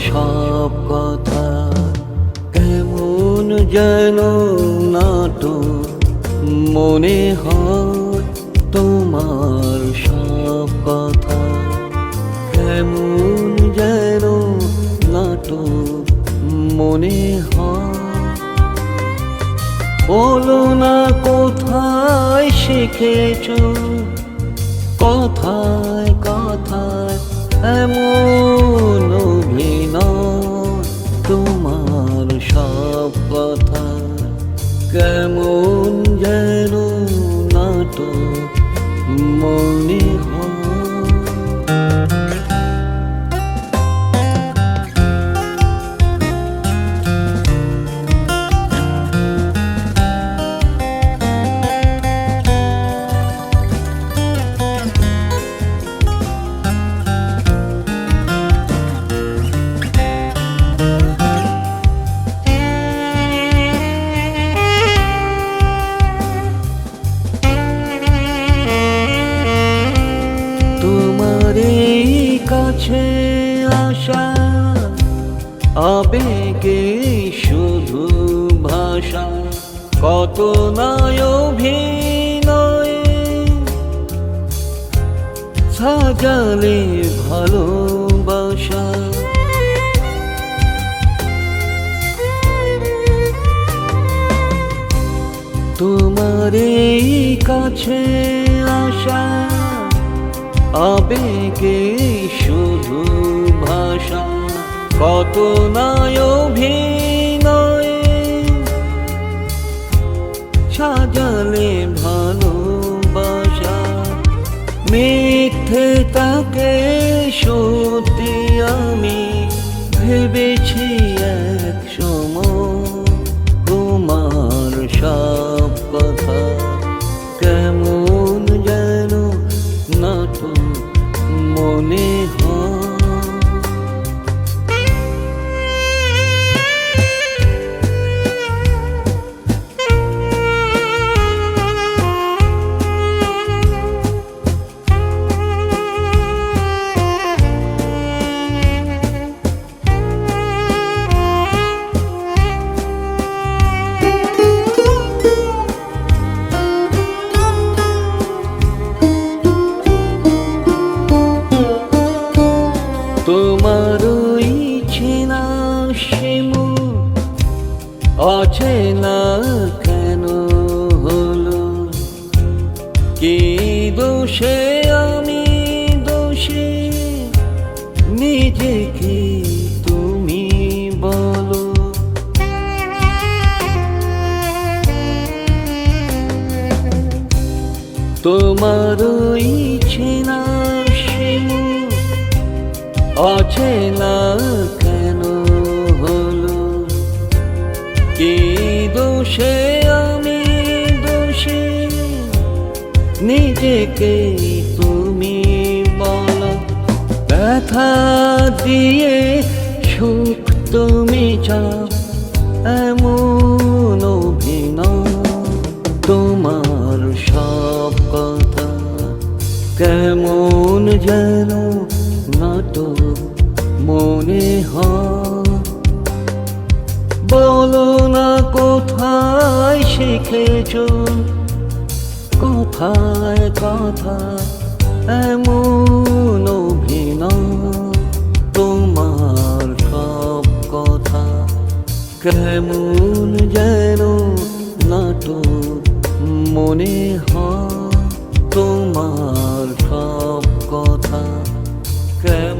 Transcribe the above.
সব কথা কেমন যেন নাটক মনে হয়। তোমার সব কথা কেমন যেন নাটক মনে হয়। বলো না কোথায় শিখেছো, কথায় কথায় এমন অভিনয়। তোমার সব কথা কেমন যেন নাটক মনে হয়। কাছে আসা আবেগে শুধু ভাষা, কত নয় অভিনয়ে সাজালে ভালোবাসা। তোমার কাছে আসা আবেগে শুধু ভাষা, কত নয় অভিনয়ে সাজালে ভালোবাসা। মিথ্যে তাকে সত্যি আমি ভেবেছি এক সময়। তোমার সব কথা কেমন যেন নাটক মনে হয়। তোমার চেনা শিমু অচেনা কেন হলো, কি দোষে আমি দোষী নিজেকে তুমি বলো। তোমার চেনা শিমু অচেনা কেন হলো, কি দোষে আমি দোষী নিজেকে তুমি বলো। ব্যথা দিয়ে সুখ তুমি চাও এমন অভিনয়। তোমার সব কথা কেমন যেন নাটক মনে হয়। বলো না কোথায় শিখেছো, কথায় কথায় এমন অভিনয়। তোমার সব কথা কেমন যেন নাটক মনে হয়। তোমার সব কথা কেমন